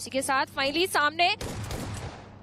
इसी के साथ फाइनली सामने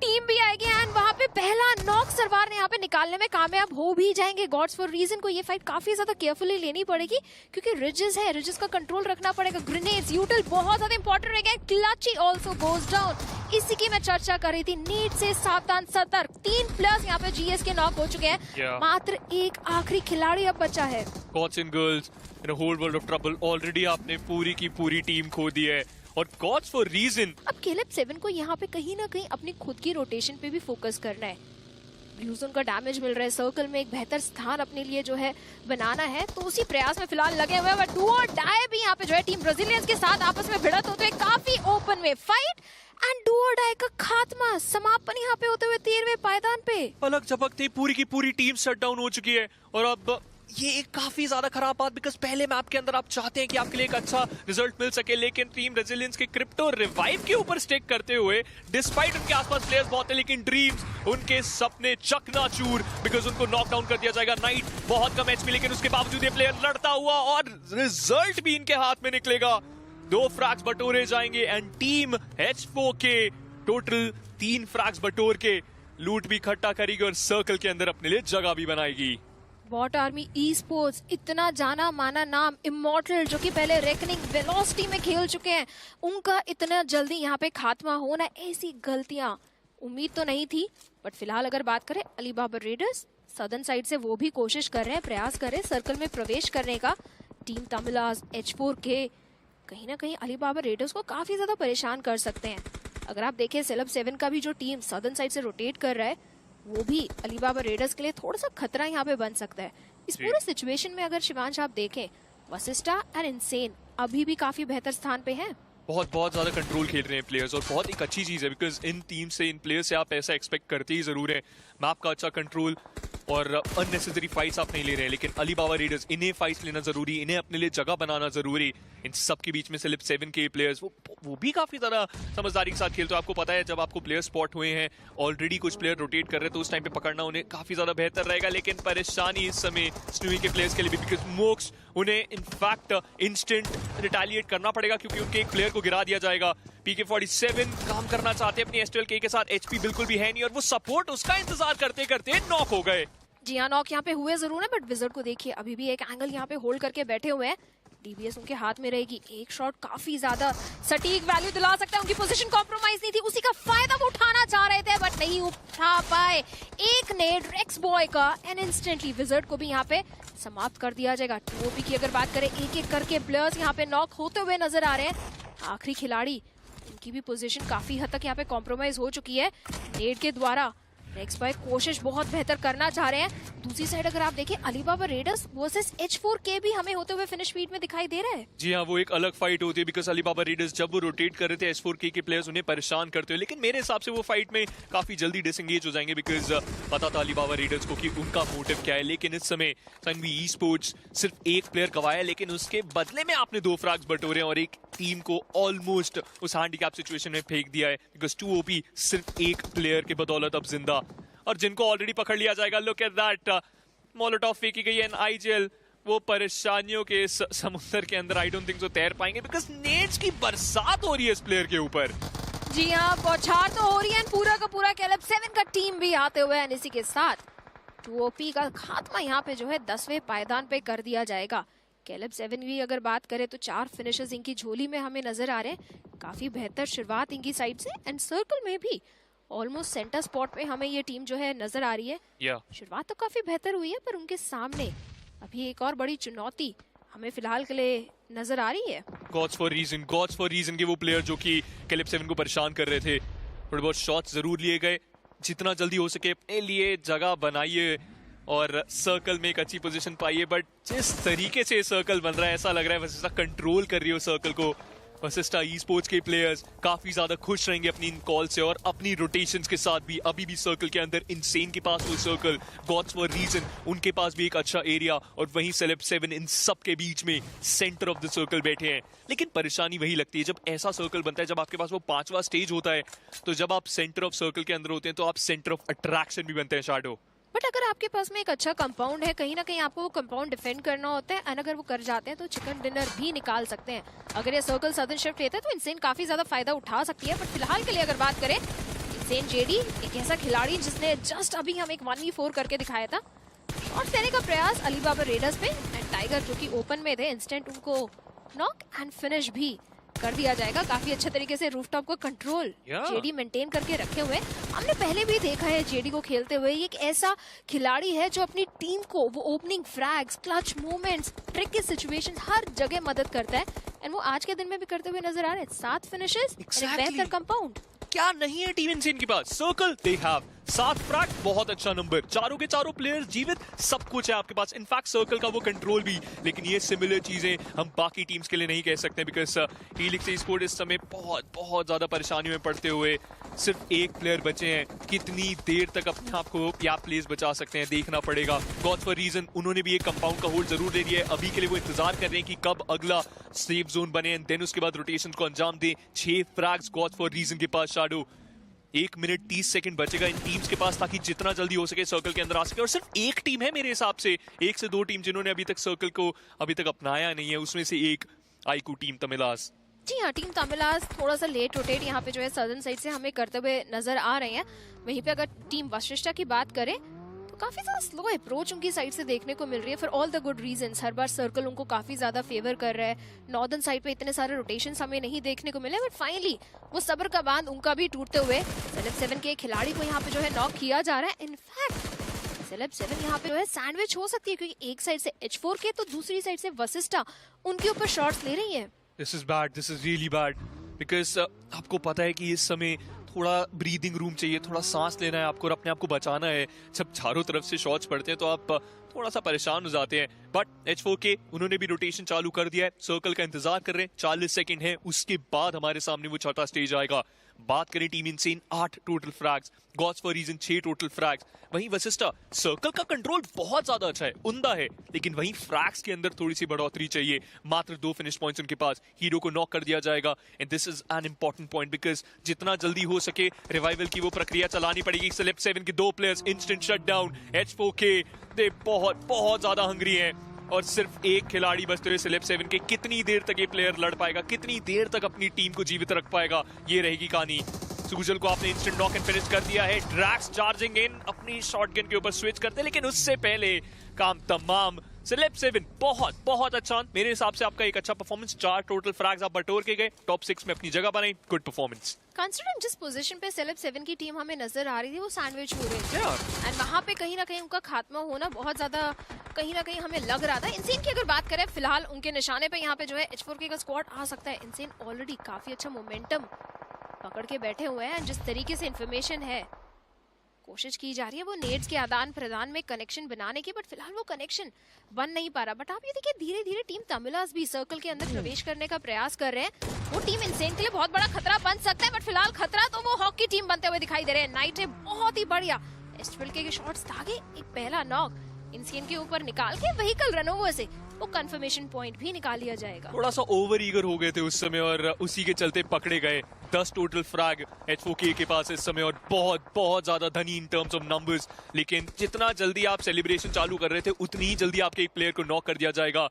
टीम भी आएगी एंड वहां पे पहला नॉक सरवार ने यहाँ पे निकालने में कामयाब हो भी जाएंगे। गॉड्स फॉर रीजन को ये फाइट काफी ज्यादा केयरफुली लेनी पड़ेगी क्योंकि रिजेस है, रिजेस का कंट्रोल रखना पड़ेगा। ग्रेनेड्स यूटिल बहुत ज्यादा इंपॉर्टेंट रहेगा। क्लची ऑल्सो गोज डाउन। इसी की मैं चर्चा कर रही थी, नीड से सावधान सतर्क। 3 प्लस यहाँ पे जीएस के नॉक हो चुके हैं। मात्र एक आखिरी खिलाड़ी अब बचा है। Gods and girls in a whole world of trouble. Already आपने पूरी की पूरी टीम खो दी है और Gods for reason. अब केलेब 7 को यहाँ पे कहीं ना कहीं अपनी खुद की रोटेशन पे भी फोकस करना है। ब्लूजोन का डैमेज मिल रहा है, सर्कल में एक बेहतर स्थान अपने लिए जो है बनाना है, तो उसी प्रयास में फिलहाल लगे हुए हैं। डू और डाई भी यहाँ पे जो है टीम ब्राजीलियंस के साथ आपस में भिड़त होते हुए काफी ओपन में फाइट एंड डू और डाई का खात्मा, समापन यहाँ पे होते हुए 13वें पायदान पे। पलक झपकते ही पूरी की पूरी टीम शट डाउन हो चुकी है और अब ये एक काफी ज्यादा खराब बात, बिकॉज पहले मैप के अंदर आप चाहते हैं कि आपके लिए एक अच्छा रिजल्ट मिल सके, लेकिन टीम रेजिलियंस के क्रिप्टो रिवाइव के ऊपर स्टिक करते हुए डिस्पाइट उनके आसपास प्लेयर्स बहुत है, लेकिन ड्रीम्स उनके सपने चकनाचूर, बिकॉज उनको नॉकडाउन कर दिया जाएगा। नाइट बहुत कम एचपी, लेकिन उसके बावजूद ये प्लेयर लड़ता हुआ और रिजल्ट भी इनके हाथ में निकलेगा। 2 फ्रैग्स बटोरे जाएंगे एंड टीम H4 के टोटल 3 फ्रैग्स बटोर के लूट भी इकट्ठा करेगी और सर्कल के अंदर अपने लिए जगह भी बनाएगी। बॉट आर्मी ई स्पोर्ट्स, इतना जाना माना नाम, इमॉर्टल जो कि पहले रेकनिंग वेलोसिटी में खेल चुके हैं, उनका इतना जल्दी यहाँ पे खात्मा होना, ऐसी गलतियां उम्मीद तो नहीं थी। बट फिलहाल अगर बात करें अलीबाबा रेडर्स सदर्न साइड से, वो भी कोशिश कर रहे हैं, प्रयास कर रहे हैं सर्कल में प्रवेश करने का। टीम तमिलाज H4 के कहीं ना कहीं अलीबाबा रेडर्स को काफी ज्यादा परेशान कर सकते हैं। अगर आप देखें सेलेब 7 का भी जो टीम सदर्न साइड से रोटेट कर रहा है, वो भी अलीबाबा रेडर्स के लिए थोड़ा सा खतरा यहाँ पे बन सकता है। इस पूरे सिचुएशन में अगर शिवांश आप देखें, वसिष्ठा एंड इनसेन अभी भी काफी बेहतर स्थान पे हैं। बहुत ज्यादा कंट्रोल खेल रहे हैं प्लेयर्स और बहुत एक अच्छी चीज है, बिकॉज इन टीम से, इन प्लेयर्स से आप ऐसा एक्सपेक्ट करते ही जरूर है। मैप का अच्छा कंट्रोल और अननेसेसरी फाइट्स आप नहीं ले रहे हैं, लेकिन अलीबाबा रेडर्स, इन्हें फाइट्स लेना जरूरी, इन्हें अपने लिए जगह बनाना जरूरी। इन सब के बीच में सेलेब 7 के प्लेयर्स वो भी काफी ज्यादा समझदारी के साथ खेलते हैं। आपको पता है जब आपको प्लेयर स्पॉट हुए हैं, ऑलरेडी कुछ प्लेयर रोटेट कर रहे हैं, तो उस टाइम पे पकड़ना उन्हें काफी ज्यादा बेहतर रहेगा। लेकिन परेशानी इस समय स्नूई के प्लेयर्स के लिए भी, बिकॉज मोक्स उन्हें इनफैक्ट इंस्टेंट रिटेलिएट करना पड़ेगा क्योंकि उनके एक प्लेयर को गिरा दिया जाएगा। PK47 काम करना चाहते हैं अपनी STLK के साथ, HP बिल्कुल भी है नहीं और वो सपोर्ट उसका इंतजार करते करते नॉक हो गए। जी हाँ, नॉक यहाँ पे हुए जरूर है, बट विजर्ड को देखिए अभी भी एक एंगल यहाँ पे होल्ड करके बैठे हुए हैं। डीबीएस उनके हाथ में रहेगी, एक शॉट काफी ज्यादा सटीक वैल्यू दिला सकता है। उनकी पोजीशन कॉम्प्रोमाइज नहीं थी, उसी का फायदा वो उठाना चाह रहे थे बट नहीं उठा पाए। एक नेड रेक्स बॉय का एंड इंस्टेंटली विजर्ड को भी यहाँ पे समाप्त कर दिया जाएगा। टोपी की अगर बात करें, एक एक करके प्लेयर्स यहाँ पे नॉक होते हुए नजर आ रहे हैं। आखिरी खिलाड़ी, उनकी भी पोजीशन काफी हद तक यहाँ पे कॉम्प्रोमाइज हो चुकी है नेड के द्वारा। रेक्स बॉय कोशिश बहुत बेहतर करना चाह रहे हैं। दूसरी साइड अगर आप देखें, अलीबाबा रेडर्स वर्सेस H4 के भी हमें होते हुए फिनिश फीड में दिखाई दे रहा है। जी हाँ, वो एक अलग फाइट होती है, बिकॉज अलीबाबा रेडर्स जब वो रोटेट कर रहे थे H4 के प्लेयर्स उन्हें परेशान करते हुए, लेकिन मेरे हिसाब से वो फाइट में काफी जल्दी डिसएंगेज हो जाएंगे, बिकॉज पता था अलीबाबा रेडर्स को कि उनका मोटिव क्या है। लेकिन इस समय सनवी ई स्पोर्ट्स सिर्फ एक प्लेयर गवाया, लेकिन उसके बदले में आपने 2 फ्रैग्स बटोरे और एक टीम को ऑलमोस्ट उस हैंडीकैप सिचुएशन में फेंक दिया है, बिकॉज 2 OP सिर्फ एक प्लेयर के बदौलत अब जिंदा, और जिनको ऑलरेडी पकड़ लिया जाएगा। लुक एट दैट, मोलोटॉव फेंकी गई है एंड आईजेल वो परेशानियों के समुद्र के अंदर आई डोंट थिंक सो तैर पाएंगे, बिकॉज नेड्स की बरसात हो रही है इस प्लेयर के ऊपर। जी हाँ, बौछार तो हो रही है, पूरा का पूरा केलेब 7 का टीम भी आते हुए हैं। इसी के साथ 2OP का खात्मा यहाँ पे जो है 10वें पायदान पे कर दिया जाएगा। केलेब 7 की अगर बात करें तो 4 फिनिशर्स इनकी झोली में हमें नजर आ रहे हैं। काफी बेहतर शुरुआत इनकी साइड से एंड सर्कल में भी ऑलमोस्ट सेंटर स्पॉट पे हमें ये टीम जो है नजर आ रही है। शुरुआत तो काफी बेहतर हुई है, पर उनके सामने अभी एक और बड़ी चुनौती हमें फिलहाल के लिए नजर आ रही है। गॉड्स फॉर रीजन के वो प्लेयर जो कि केलेब 7 को परेशान कर रहे थे, थोड़े बहुत शॉट्स जरूर लिए गए। जितना जल्दी हो सके अपने लिए जगह बनाइए और सर्कल में एक अच्छी पोजीशन पाइए, बट जिस तरीके से सर्कल बन रहा है ऐसा लग रहा है वसिष्ठा कंट्रोल कर रही हो सर्कल को। वसिष्ठा ई स्पोर्ट्स के प्लेयर्स काफी ज्यादा खुश रहेंगे अपनी इन कॉल से और अपनी रोटेशंस के साथ भी। अभी भी सर्कल के अंदर इनसेन के पास वो सर्कल, गॉड्स फॉर रीजन उनके पास भी एक अच्छा एरिया, और वहीं सेलेब 7 इन सब के बीच में सेंटर ऑफ द सर्कल बैठे हैं। लेकिन परेशानी वही लगती है जब ऐसा सर्कल बनता है, जब आपके पास वो 5वां स्टेज होता है, तो जब आप सेंटर ऑफ सर्कल के अंदर होते हैं तो आप सेंटर ऑफ अट्रैक्शन भी बनते हैं। शैडो बट अगर आपके पास में एक अच्छा कंपाउंड है, कहीं ना कहीं आपको वो कंपाउंड डिफेंड करना होता है, एंड अगर वो कर जाते हैं तो चिकन डिनर भी निकाल सकते हैं। अगर ये सर्कल सदर्न शिफ्ट लेता है तो इनसेन काफी ज्यादा फायदा उठा सकती है। बट फिलहाल के लिए अगर बात करें, इनसेन जेडी एक ऐसा खिलाड़ी जिसने जस्ट अभी हम एक 1v4 करके दिखाया था। शॉट्स लेने का प्रयास अलीबाबा रेडर्स पे, एंड टाइगर जो कि ओपन में थे, इंस्टेंट उनको नॉक एंड फिनिश भी कर दिया जाएगा। काफी अच्छे तरीके से रूफटॉप को कंट्रोल जेडी मेंटेन करके रखे हुए। हमने पहले भी देखा है जेडी को खेलते हुए, ये एक ऐसा खिलाड़ी है जो अपनी टीम को वो opening frags, clutch movements, tricky situation हर जगह मदद करता है, एंड वो आज के दिन में भी करते हुए नजर आ रहे हैं। 7 फिनिशेस, बेहतर कंपाउंड। क्या नहीं है टीम इनसेन के पास? सर्कल दे हैव 7 फ्रैग, बहुत अच्छा नंबर, चारों के चारों प्लेयर्स जीवित, सब कुछ है आपके पास। इनफैक्ट सर्कल का वो कंट्रोल भी। लेकिन ये सिमिलर चीजें हम बाकी टीम्स के लिए नहीं कह सकते, बिकॉज हीलिक्स ई-स्पोर्ट इस समय बहुत ज्यादा परेशानियों में पड़ते हुए सिर्फ एक प्लेयर बचे हैं। कितनी देर तक अपने आप को या प्लेस बचा सकते हैं देखना पड़ेगा। गॉड फॉर रीजन उन्होंने भी एक कंपाउंड का होल्ड जरूर ले लिया है। अभी के लिए वो इंतजार कर रहे हैं कि कब अगला सेफ जोन बने, एंड देन उसके बाद रोटेशन को अंजाम दें। 6 फ्रैग्स गॉड फॉर रीजन के पास। शैडो 1 मिनट 30 सेकंड बचेगा इन टीम्स के पास ताकि जितना जल्दी हो सके सर्कल के अंदर आ सके। और सिर्फ एक टीम है मेरे हिसाब से, 1 से 2 टीम जिन्होंने अभी तक सर्कल को अभी तक अपनाया नहीं है, उसमें से एक आईकू टीम तमिलास। जी हाँ, टीम तमिलास थोड़ा सा लेट रोटेट यहाँ पे जो है सदर्न साइड से हमें करते हुए नजर आ रहे हैं। वहीं पे अगर टीम वशिष्ठा की बात करें तो काफी ज्यादा स्लो अप्रोच उनकी साइड से देखने को मिल रही है, for all the good reasons. Her bar circle उनको काफी ज्यादा फेवर कर रहा है। नॉर्दर्न साइड पे इतने सारे रोटेशंस हमें नहीं देखने को मिले, बट फाइनली वो सब्र का बांध उनका भी टूटते हुए सेलेब 7 के खिलाड़ी को यहाँ पे जो है नॉक किया जा रहा है। इनफैक्ट सेलेब 7 यहाँ पे जो है सैंडविच हो सकती है, क्योंकि एक साइड से H4K तो दूसरी साइड से वशिष्ठा उनके ऊपर शॉट्स ले रही है। This is bad, this is really bad, because आपको पता है कि इस समय थोड़ा ब्रीदिंग रूम चाहिए, थोड़ा सांस लेना है आपको और अपने आप को बचाना है। जब चारों तरफ से शॉट्स पड़ते हैं तो आप थोड़ा सा परेशान हो जाते हैं। बट H4K उन्होंने भी रोटेशन चालू कर दिया है, सर्कल का इंतजार कर रहे हैं। 40 सेकंड है, उसके बाद हमारे सामने वो छठा स्टेज आएगा। बात करें team Insane 8 total frags, Gods for reason 6 total frags. वहीं वशिष्ठा सर्कल का कंट्रोल बहुत ज्यादा अच्छा है, उम्दा है, लेकिन वहीं फ्रैग्स के अंदर थोड़ी सी बढ़ोतरी चाहिए। मात्र 2 फिनिश पॉइंट्स उनके पास, हीरो को नॉक कर दिया जाएगा, and this is an important point because जितना जल्दी हो सके रिवाइवल की वो प्रक्रिया चलानी पड़ेगी। सेलेब 7 के 2 प्लेयर्स इंस्टेंट शटडाउन। H4K दे बहुत ज्यादा हंग्री हैं और सिर्फ एक खिलाड़ी बचते हुए सेलेब 7 के। कितनी देर तक ये प्लेयर लड़ पाएगा, कितनी देर तक अपनी टीम को जीवित रख पाएगा, ये रहेगी कहानी। सुजल को आपने इंस्टेंट नॉक एंड फिनिश कर दिया है। ड्रैक्स चार्जिंग इन, अपनी शॉटगन के ऊपर स्विच करते हैं, लेकिन उससे पहले काम तमाम। सेलेब 7 बहुत अच्छा, मेरे हिसाब से आपका एक अच्छा परफॉर्मेंस। 4 टोटल फ्रैग्स आप बटोर के गए, टॉप 6 में अपनी जगह बनाई, गुड परफॉर्मेंस। कंसिडरिंग जिस पोजीशन पे सेलेब 7 की टीम हमें नजर आ रही थी, वो सैंडविच हो रही थी, एंड वहां पे कहीं ना कहीं उनका खात्मा होना बहुत ज्यादा कहीं ना कहीं हमें लग रहा था। इनसेन की अगर बात करें, फिलहाल उनके निशाने पे यहाँ पे जो है H4K का स्क्वाड आ सकता है। इनसेन ऑलरेडी काफी अच्छा मोमेंटम पकड़ के बैठे हुए हैं। जिस तरीके से इंफॉर्मेशन है, कोशिश की जा रही है वो नेड्स के आदान प्रदान में कनेक्शन बनाने की, बट फिलहाल वो कनेक्शन बन नहीं पा रहा। बट आप ये देखिए, धीरे धीरे टीम तमिलास भी सर्कल के अंदर प्रवेश करने का प्रयास कर रहे हैं। वो टीम इनसेन के लिए बहुत बड़ा खतरा बन सकता है, बट फिलहाल खतरा तो वो हॉकी टीम बनते हुए दिखाई दे रहे हैं। नाइट है बहुत ही बढ़िया, H4K के शॉट्स दागे, एक पहला नॉक इनसेन के ऊपर निकाल के व्हीकल रनओवर से वो कंफर्मेशन पॉइंट भी निकाल लिया जाएगा। थोड़ा सा ओवर ईगर हो गए थे उस समय और उसी के चलते पकड़े गए। 10 टोटल फ्रैग H4K के पास इस समय और बहुत ज्यादा धनी इन टर्म्स ऑफ नंबर्स। लेकिन जितना जल्दी आप सेलिब्रेशन चालू कर रहे थे, उतनी ही जल्दी आपके एक प्लेयर को नॉक कर दिया जाएगा।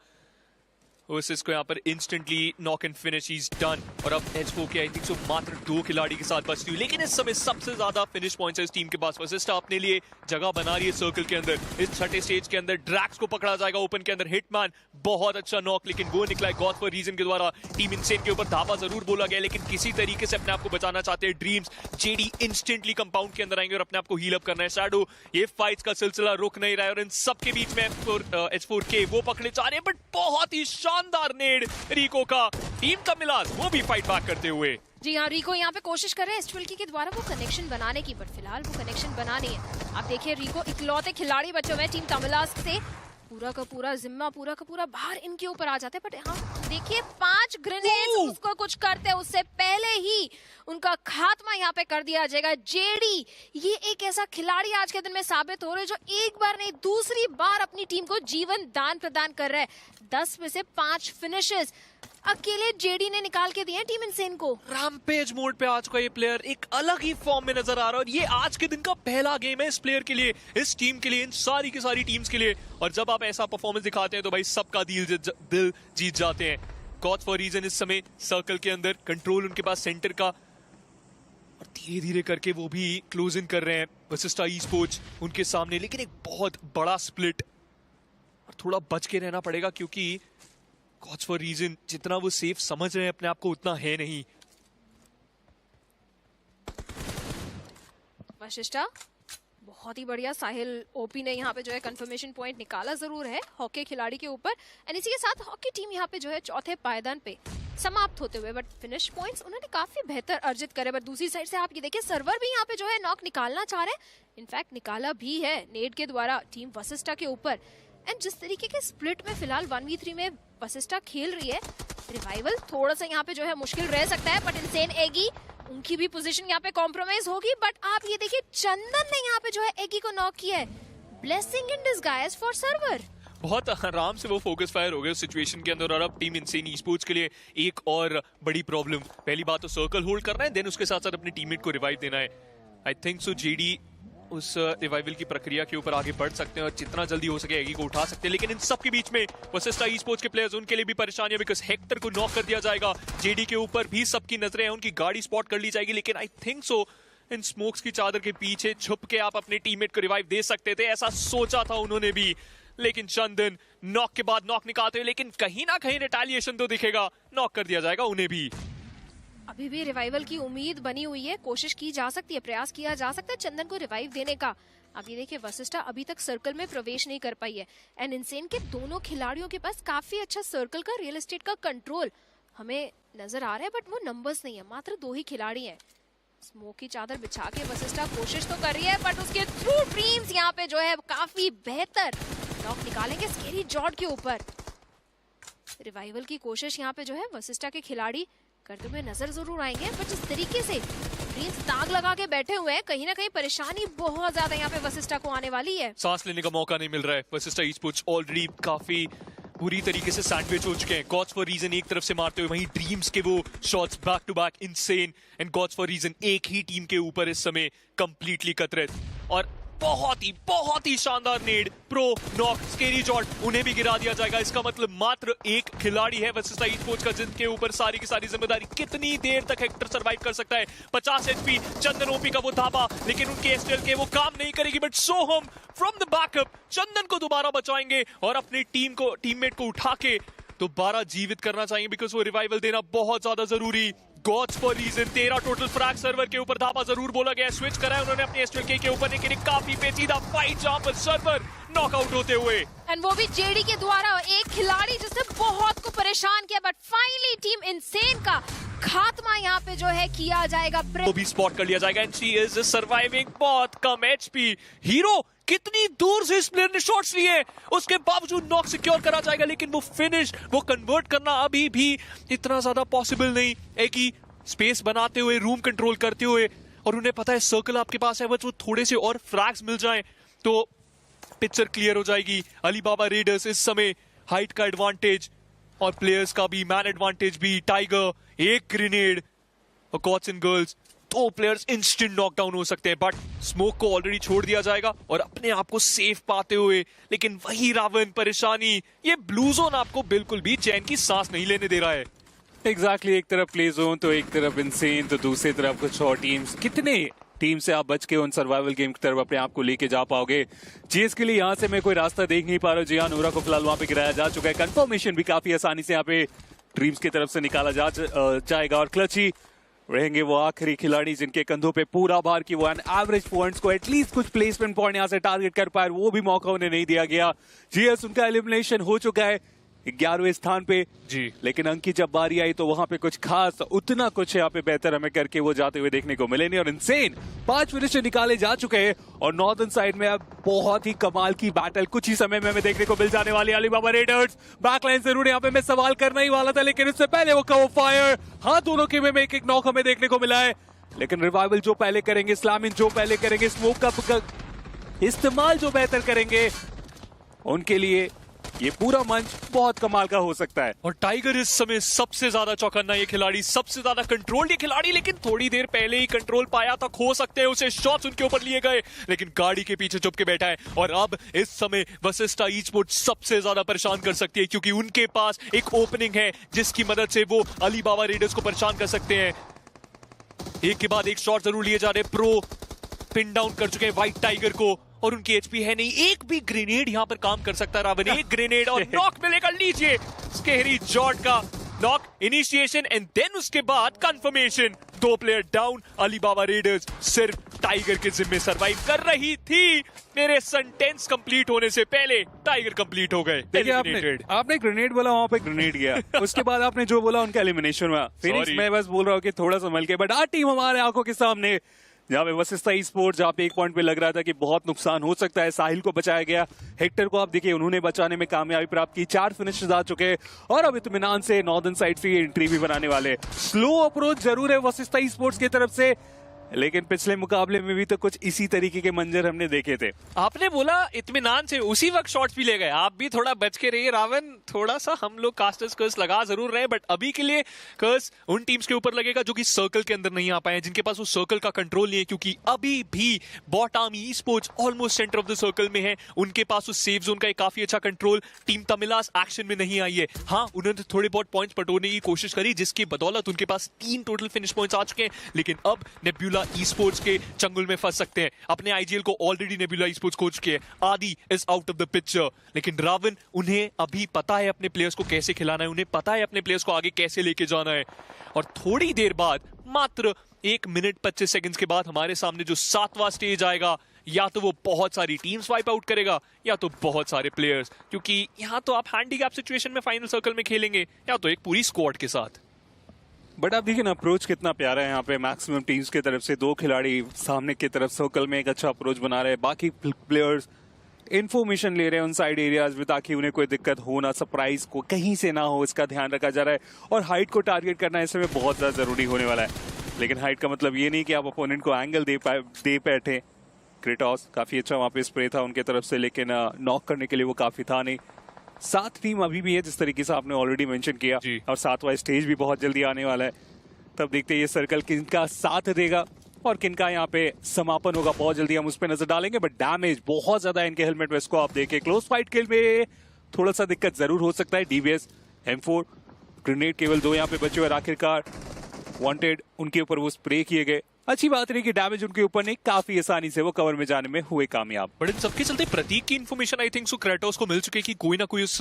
वर्सेस को यहाँ पर instantly knock and finish is done. और अब H4K आई थिंक सो मात्र 2 खिलाड़ी के साथ बचती हुई, लेकिन इस समय सबसे ज्यादा फिनिश पॉइंट्स है इस टीम के पास। वशिष्ठा अपने लिए जगह बना रही है सर्कल के अंदर। इस छठे स्टेज के अंदर ड्रैक्स को पकड़ा जाएगा ओपन के अंदर। हिटमैन बहुत अच्छा नॉक, लेकिन वो निकला है गॉड फॉर रीजन के द्वारा। टीम इनसेन के ऊपर धावा जरूर बोला गया, लेकिन किसी तरीके से अपने आप को बचाना चाहते हैं ड्रीम्स। जेडी इंस्टेंटली कंपाउंड के अंदर आएंगे और अपने आप को हील अप करना है। शैडो ये फाइट्स का सिलसिला रुक नहीं रहा है और इन सबके बीच में H4K वो पकड़े जा रहे हैं, बट बहुत ही शानदार नेड रिको का। टीम तमिलास वो भी फाइट बैक करते हुए। जी हाँ, रिको यहाँ पे कोशिश कर रहे हैं H4K के द्वारा वो कनेक्शन बनाने की, बट फिलहाल वो कनेक्शन बना नहीं है। आप देखिए, रिको इकलौते खिलाड़ी बचे हुए हैं टीम तमिलास से। पूरा का पूरा जिम्मा, पूरा का पूरा बाहर इनके ऊपर आ जाते हैं। बट यहाँ देखिए 5 ग्रेनेड्स उसको कुछ करते हैं, उससे पहले ही उनका खात्मा यहाँ पे कर दिया जाएगा। जेडी ये एक ऐसा खिलाड़ी आज के दिन में साबित हो रहे जो एक बार नहीं दूसरी बार अपनी टीम को जीवन दान प्रदान कर रहा है। 10 में से 5 फिनिशेस अकेले जेडी ने निकाल के दिए हैं टीम इनसेन को। रैम्पेज मोड पे आ चुका ये प्लेयर, एक अलग ही फॉर्म में नजर आ रहा है और ये आज के दिन का पहला गेम है इस प्लेयर के लिए, इस टीम के लिए, इन सारी की सारी टीम्स के लिए। और जब आप ऐसा परफॉर्मेंस दिखाते हैं तो भाई सबका दिल जीत जाते हैं। गॉड्स फॉर रीजन इस समय सर्कल के अंदर, कंट्रोल उनके पास सेंटर का, और धीरे धीरे करके वो भी क्लोज इन कर रहे हैं। वसिस्टा ई स्पोर्ट्स उनके सामने, लेकिन एक बहुत बड़ा स्प्लिट, और थोड़ा बच के रहना पड़ेगा क्योंकि गॉड्स फॉर रीजन जितना वो सेफ समझ रहे हैं अपने आप को उतना है नहीं। वशिष्ठा बहुत ही बढ़िया, साहिल ओपी ने यहाँ पे जो है कंफर्मेशन पॉइंट निकाला जरूर है हॉकी खिलाड़ी के ऊपर। एंड इसी के साथ हॉकी टीम यहाँ पे जो है चौथे पायदान पे समाप्त होते हुए, बट फिनिश पॉइंट्स उन्होंने काफी बेहतर अर्जित करे। बट दूसरी साइड से आप ये देखिए सर्वर भी यहाँ पे जो है नॉक निकालना चाह रहे हैं, इनफैक्ट निकाला भी है नेड के द्वारा टीम वशिष्ठा के ऊपर। एंड जिस तरीके के स्प्लिट में फिलहाल 1v3 में वशिष्ठा खेल रही है, रिवाइवल थोड़ा सा यहाँ पे जो है मुश्किल रह सकता है। बट इनसेन एगी उनकी भी पोजीशन यहाँ पे कॉम्प्रोमाइज होगी। बट आप ये देखिए चंदन ने यहाँ पे जो है एगी को नॉक किया है। Blessing in disguise for server. बहुत आराम से वो फोकस फायर हो गए उस सिचुएशन के अंदर। और अब टीम इनसेन ई स्पोर्ट्स के लिए एक और बड़ी प्रॉब्लम, पहली बात तो सर्कल होल्ड करना है, देन उसके साथ साथ अपने टीममेट को रिवाइव देना है। आई थिंक सो जेडी उस रिवाइवल की प्रक्रिया के ऊपर आगे बढ़ सकते हैं और जितना जल्दी हो सके एगी को उठा सकते हैं। लेकिन इन सब के बीच में वसिस्टा ई स्पोर्ट्स के प्लेयर्स, उनके लिए भी परेशानी है बिकॉज हेक्टर को नॉक कर दिया जाएगा। जेडी के ऊपर भी सबकी नजरें हैं, उनकी गाड़ी स्पॉट कर ली जाएगी। लेकिन I think so in smokes की चादर के पीछे छुप के आप अपने टीममेट को रिवाइव दे सकते थे, ऐसा सोचा था उन्होंने भी। लेकिन चंदन नॉक के बाद नॉक निकालते हुए, लेकिन कहीं ना कहीं रिटेलिएशन तो दिखेगा, नॉक कर दिया जाएगा उन्हें भी। अभी भी रिवाइवल की उम्मीद बनी हुई है, कोशिश की जा सकती है, प्रयास किया जा सकता है चंदन को रिवाइव देने का। अब ये देखिए वशिष्ठा अभी तक सर्कल में प्रवेश नहीं कर पाई है। एंड इनसेन के दोनों खिलाड़ियों के पास काफी अच्छा सर्कल का, रियल एस्टेट का कंट्रोल हमें नजर आ रहा है, बट वो नंबर्स नहीं है, मात्र 2 ही खिलाड़ी हैं। स्मोक की चादर बिछा के वशिष्ठा कोशिश तो कर रही है, बट उसके थ्रू ड्रीम्स यहाँ पे जो है काफी बेहतर नॉक निकालेंगे स्केरी जॉर्ड के ऊपर। रिवाइवल की कोशिश यहाँ पे जो है वशिष्ठा के खिलाड़ी करते हुए नजर जरूर आएंगे, बट जिस तरीके से ड्रीम्स ताक लगा के बैठे हुए हैं, कहीं ना कहीं परेशानी बहुत ज्यादा यहाँ पे वशिष्ठा को आने वाली है। सांस लेने का मौका नहीं मिल रहा है। वशिष्ठा ई स्पोर्ट्स ऑलरेडी काफी बुरी तरीके से सैंडविच हो चुके हैं। गॉड्स फॉर रीजन एक तरफ से मारते हुए, वहीं ड्रीम्स के वो shots back to back Insane, and Gods for reason एक ही टीम के ऊपर इस समय कंप्लीटली कतरत। और बहुत ही शानदार नेड, प्रो नॉक स्केरी जॉर्ड, उन्हें भी गिरा दिया जाएगा। इसका मतलब मात्र एक खिलाड़ी है वशिष्ठा ई स्पोर्ट्स का जिनके ऊपर सारी की सारी जिम्मेदारी। कितनी देर तक हेक्टर सर्वाइव कर सकता है? 50 एचपी, चंदन ओपी का वो धाबा, लेकिन उनके एसटीएल के वो काम नहीं करेगी। But Soham from the backup Chandan को दोबारा बचाएंगे और अपनी टीममेट को उठा के दोबारा जीवित करना चाहिए, बिकॉज वो रिवाइवल देना बहुत ज्यादा जरूरी। Gods for reason 13 total frag, server के ऊपर धाबा जरूर बोला गया, स्विच करा है उन्होंने अपने एसटीएल के ऊपर, लेकिन एक काफी पेचीदा फाइट जहां पर सर्वर नॉकआउट होते हुए, एंड वो भी जेडी के द्वारा, एक खिलाड़ी जिसने बहुत को परेशान किया। बट फाइनली टीम इनसेन का खात्मा यहाँ पे जो है किया जाएगा। वो भी स्पॉट कर लिया जाएगा एंड शी इज सर्वाइविंग। बहुत कम एचपी, हीरो कितनी दूर से इस प्लेयर ने शॉट्स लिए, उसके बावजूद नॉक सिक्योर करा जाएगा, लेकिन वो फिनिश, वो कन्वर्ट करना अभी भी इतना ज्यादा पॉसिबल नहीं। एक ही स्पेस बनाते हुए, रूम कंट्रोल करते हुए, और उन्हें पता है सर्कल आपके पास है, बस वो थोड़े से और फ्रैग्स मिल जाएं तो पिक्चर क्लियर हो जाएगी। अलीबाबा रेडर्स इस समय हाइट का एडवांटेज और प्लेयर्स का भी मैन एडवांटेज भी। टाइगर एक ग्रेनेड और gods and girls 2 players instant knockdown हो सकते हैं, बट स्मोक को ऑलरेडी छोड़ दिया जाएगा और अपने आप को सेफ पाते हुए। लेकिन वही रावण परेशानी, ये ब्लू जोन आपको बिल्कुल भी चैन की सांस नहीं लेने दे रहा है। एग्जैक्टली एक तरफ प्ले जोन तो एक तरफ इनसेन तो दूसरी तरफ कुछ और टीम्स। कितने टीम से आप बच के उन सर्वाइवल गेम की तरफ अपने आप को लेके जा पाओगे? जीएस के लिए यहाँ से मैं कोई रास्ता देख नहीं पा रहा हूँ। जी हाँ, नूरा को फिलहाल वहां पे गिराया जा चुका है। कंफर्मेशन भी काफी आसानी से यहाँ पे ड्रीम्स की तरफ से निकाला जाएगा और क्लची रहेंगे वो आखिरी खिलाड़ी जिनके कंधों पे पूरा भार की वो एवरेज पॉइंट्स को एटलीस्ट कुछ प्लेसमेंट पॉइंट यहाँ से टारगेट कर पाए, वो भी मौका उन्हें नहीं दिया गया। जीएस उनका एलिमिनेशन हो चुका है। 11वें स्थान पे जी। लेकिन अंक की जब बारी आई तो वहां पे कुछ खास उतना कुछ यहाँ पे बेहतर हमें करके वो जाते हुए देखने को मिले नहीं। और इनसेन 5 फिनिशर निकाले जा चुके हैं और नॉर्दर्न साइड में अब बहुत ही कमाल की बैटल कुछ ही समय में हमें देखने को मिल जाने वाली। अलीबाबा रेडर्स बैकलाइन जरूर यहाँ पे मैं सवाल करना ही वाला था, लेकिन उससे पहले वो कवर फायर, हाँ दोनों के में एक नॉक हमें देखने को मिला है। लेकिन रिवाइवल जो पहले करेंगे, इस्लामिन जो पहले करेंगे, स्मोक का इस्तेमाल जो बेहतर करेंगे, उनके लिए ये पूरा मंच बहुत कमाल का हो सकता है। और टाइगर इस समय सबसे ज्यादा चौकन्ना ये खिलाड़ी, सबसे ज्यादा कंट्रोल ये खिलाड़ी, लेकिन थोड़ी देर पहले ही कंट्रोल पाया था, खो सकते हैं उसे, शॉट्स उनके ऊपर लिए गए, लेकिन गाड़ी के पीछे चुप के बैठा है। और अब इस समय वशिष्ठा ई-स्पोर्ट्स सबसे ज्यादा परेशान कर सकती है, क्योंकि उनके पास एक ओपनिंग है जिसकी मदद से वो अलीबाबा रेडर्स को परेशान कर सकते हैं। एक के बाद एक शॉट जरूर लिए जा रहे, प्रो पिन डाउन कर चुके हैं व्हाइट टाइगर को और उनकी एचपी है नहीं, एक भी ग्रेनेड यहां पर काम कर सकता है। रावण एक ग्रेनेड और नॉक मिलेगा, लीजिए स्केरी जॉट का नॉक, इनिशिएशन एंड देन उसके बाद confirmation. 2 player down, Alibaba readers सिर्फ टाइगर के जिम्मे सरवाइव कर रही थी। मेरे सेंटेंस कंप्लीट होने से पहले टाइगर कंप्लीट हो गए। देखिए आपने ग्रेनेड बोला, वहां पे ग्रेनेड गया, उसके बाद आपने जो बोला उनका एलिमिनेशन हुआ। फिनिक्स मैं बस बोल रहा हूँ कि थोड़ा संभल के, बट टीम हमारे आंखों के सामने जहाँ पे वशिष्ठा ई-स्पोर्ट्स, जहाँ पे एक पॉइंट पे लग रहा था कि बहुत नुकसान हो सकता है, साहिल को बचाया गया, हेक्टर को आप देखिए उन्होंने बचाने में कामयाबी प्राप्त की, 4 फिनिशेस आ चुके और अब इत्मीनान से नॉर्दर्न साइड से एंट्री भी बनाने वाले। स्लो अप्रोच जरूर है वशिष्ठा ई-स्पोर्ट्स की तरफ से, लेकिन पिछले मुकाबले में भी तो कुछ इसी तरीके के मंजर हमने देखे थे। आपने बोला इत्मीनान से, उसी वक्त शॉट्स भी ले गए। आप भी थोड़ा बच के रहिए रावण, थोड़ा सा हम लोग कास्टर्स कर्स लगा जरूर रहे, बट अभी के लिए कर्स उन टीम्स के ऊपर लगेगा जो कि सर्कल के अंदर नहीं आ पाए, जिनके पास वो सर्कल का कंट्रोल नहीं है, क्योंकि अभी भी Bot Army esports almost centre of the circle में है। उनके पास उस सेफ जोन का एक काफी अच्छा कंट्रोल, टीम तमिलास एक्शन में नहीं आई है। हाँ, उन्होंने थोड़े बहुत पॉइंट्स बटोरने की कोशिश करी, जिसकी बदौलत उनके पास 3 टोटल फिनिश पॉइंट्स आ चुके हैं, लेकिन अब नेब्यूला ई-स्पोर्ट्स के चंगुल में फंस सकते हैं। अपने आईजीएल को ऑलरेडी नेब्यूला ई-स्पोर्ट्स खो चुके हैं, आदि is out of the picture, लेकिन रावण उन्हें अभी पता है अपने प्लेयर्स को कैसे खिलाना है, उन्हें पता है अपने प्लेयर्स को आगे कैसे लेके जाना है। और थोड़ी देर बाद, मात्र 1 मिनट 25 सेकंड्स के बाद हमारे सामने जो 7वां स्टेज आएगा, या तो वो बहुत सारी टीम्स वाइप आउट करेगा या तो बहुत सारे प्लेयर्स, क्योंकि यहाँ तो आप हैंडीकैप सिचुएशन में फाइनल सर्कल में खेलेंगे या तो एक पूरी स्क्वाड के साथ। बट आप देखिए ना अप्रोच कितना प्यारा है यहाँ पे मैक्सिमम टीम्स की तरफ से। 2 खिलाड़ी सामने की तरफ सर्कल में एक अच्छा अप्रोच बना रहे हैं, बाकी प्लेयर्स इन्फॉर्मेशन ले रहे हैं उन साइड एरियाज में, ताकि उन्हें कोई दिक्कत हो ना, सरप्राइज को कहीं से ना हो, इसका ध्यान रखा जा रहा है। और हाइट को टारगेट करना इस समय बहुत ज्यादा जरूरी होने वाला है। लेकिन हाइट का मतलब ये नहीं कि आप अपोनेंट को एंगल दे बैठे। क्रेटोस काफी अच्छा वहां पे स्प्रे था उनके तरफ से, लेकिन नॉक करने के लिए वो काफी था नहीं। 7 टीम अभी भी है, जिस तरीके से आपने ऑलरेडी मेंशन किया, और 7वां स्टेज भी बहुत जल्दी आने वाला है। तब देखते हैं ये सर्कल किनका साथ देगा और किनका यहाँ पे समापन होगा, बहुत जल्दी हम उस पर नजर डालेंगे। बट डैमेज बहुत ज्यादा इनके हेलमेट वेस्ट को आप देखें, क्लोज फाइट किल में थोड़ा सा दिक्कत जरूर हो सकता है। डीबीएस, M4, ग्रेनेड केवल 2 यहाँ पे बचे हुए। आखिरकार वांटेड उनके ऊपर वो स्प्रे किए गए, अच्छी बात नहीं कि डैमेज उनके ऊपर नहीं, काफी आसानी से वो कवर में जाने में हुए कामयाब। बट इन सबके चलते प्रतीक की information I think so Kratos को मिल चुकी है कि कोई ना कोई उस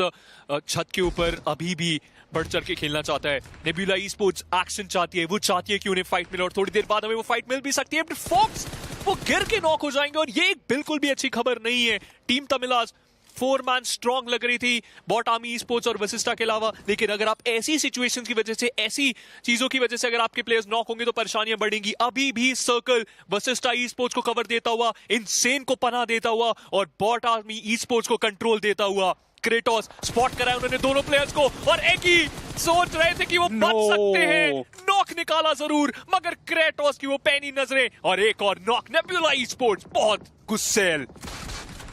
छत के ऊपर अभी भी बढ़ चढ़ के खेलना चाहता है। नेब्यूला ई-स्पोर्ट्स एक्शन चाहती है, वो चाहती है कि उन्हें फाइट मिले और थोड़ी देर बाद हमें वो फाइट मिल भी सकती है। बट फॉक्स वो गिर के नॉक हो जाएंगे और ये बिल्कुल भी अच्छी खबर नहीं है। टीम तमिलास 4 मैन स्ट्रॉन्ग लग रही थी बॉट आर्मी ई-स्पोर्ट्स और वशिष्ठा के अलावा, लेकिन अगर आप ऐसी सिचुएशन की वजह से, ऐसी चीजों की वजह से अगर आपके प्लेयर्स नॉक होंगे तो परेशानियां बढ़ेंगी। अभी भी सर्कल वशिष्ठा ई-स्पोर्ट्स को कवर देता हुआ, इनसेन को पनाह देता हुआ और बॉट आर्मी ई-स्पोर्ट्स को कंट्रोल देता हुआ। क्रेटोस स्पॉट कराया उन्होंने दोनों प्लेयर्स को और एक ही सोच रहे थे कि वो बच सकते हैं, नॉक निकाला जरूर, मगर क्रेटोस की वो पैनी नजरें और एक और नॉक। नेब्यूला ई-स्पोर्ट्स बहुत गुस्सेल।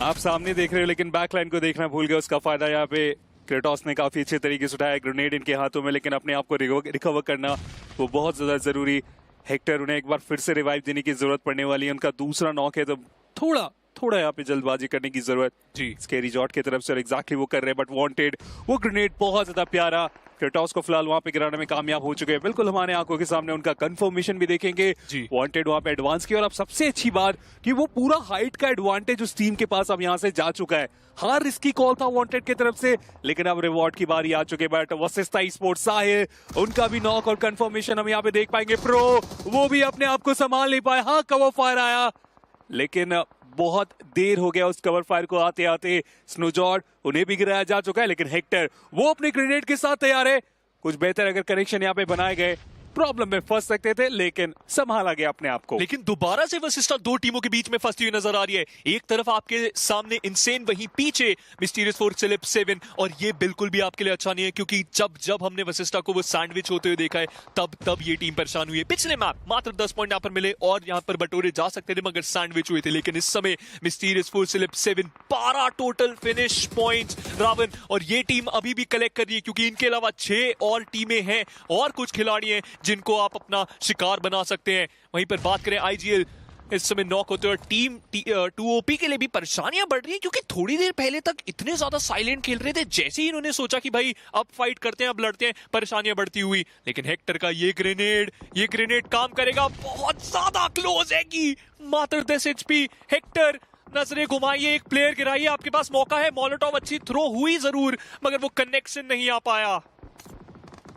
आप सामने देख रहे हो लेकिन बैकलाइन को देखना भूल गए, उसका फायदा यहाँ पे क्रेटोस ने काफी अच्छे तरीके से उठाया। ग्रेनेड इनके हाथों में, लेकिन अपने आप को रिकवर करना वो बहुत ज्यादा जरूरी। हेक्टर उन्हें एक बार फिर से रिवाइव देने की जरूरत पड़ने वाली है, उनका दूसरा नॉक है, तो थोड़ा यहाँ पे जल्दबाजी करने की जरूरत जी स्केरी जॉट की तरफ से, और एग्जैक्टली वो कर रहे हैं। बट वांटेड वो ग्रेनेड बहुत ज्यादा प्यारा, क्रेटोस को फिलहाल वहां पे गिराने में कामयाब हो चुके हैं। बिल्कुल हमारे आंखों के सामने उनका कंफर्मेशन भी देखेंगे। वांटेड वहां पे एडवांस किया और अब सबसे अच्छी बात कि वो पूरा हाइट का एडवांटेज उस टीम के पास अब यहाँ से जा चुका है। हाँ रिस्की कॉल था वांटेड की तरफ से, लेकिन अब रिवॉर्ड की बारी आ चुके। बट वशिष्ठा ई-स्पोर्ट्स है, उनका भी नॉक और कंफर्मेशन हम यहाँ पे देख पाएंगे। प्रो वो भी अपने आप को संभाल नहीं पाए, हाँ कवर फायर आया, लेकिन बहुत देर हो गया उस कवर फायर को आते आते। स्नोजॉर्ड उन्हें भी गिराया जा चुका है, लेकिन हेक्टर वो अपने ग्रेनेड के साथ तैयार है। कुछ बेहतर अगर कनेक्शन यहाँ पे बनाए गए, प्रॉब्लम में फंस सकते थे, लेकिन संभाला गया अपने आप को। लेकिन दोबारा से वसिस्टा दो टीमों के बीच में फंसती हुई नजर आ रही है। एक तरफ आपके सामने इनसेन, वहीं पीछे मिस्टीरियस फोर्स सिलिप 7, और ये बिल्कुल भी आपके लिए अच्छा नहीं है, क्योंकि जब जब हमने वसिस्टा को वो सैंडविच होते हुए देखा है, तब ये टीम परेशान हुई है। पिछले मैप मात्र 10 पॉइंट यहाँ पर मिले और यहाँ पर बटोरे जा सकते थे, मगर सैंडविच हुए थे। लेकिन इस समय मिस्टीरियस फोर्स सिलिप 7 12 टोटल फिनिश पॉइंट्स रावण, और ये टीम अभी भी कलेक्ट कर रही है, क्योंकि इनके अलावा 6 और टीमें हैं और कुछ खिलाड़ी हैं जिनको आप अपना शिकार बना सकते हैं। वहीं पर बात करें आईजीएल, इस समय नॉक होते हैं और टीम 2OP के लिए भी परेशानियां बढ़ रही हैं, क्योंकि थोड़ी देर पहले तक इतने ज्यादा साइलेंट खेल रहे थे। जैसे ही इन्होंने सोचा कि भाई अब फाइट करते हैं, अब लड़ते हैं, परेशानियां बढ़ती हुई। लेकिन हेक्टर का ये ग्रेनेड काम करेगा, बहुत ज्यादा क्लोज है कि मात्र 10 HP। हेक्टर नजरें घुमाइए, एक प्लेयर गिराइए, आपके पास मौका है। मॉलोटॉव अच्छी थ्रो हुई जरूर, मगर वो कनेक्शन नहीं आ पाया।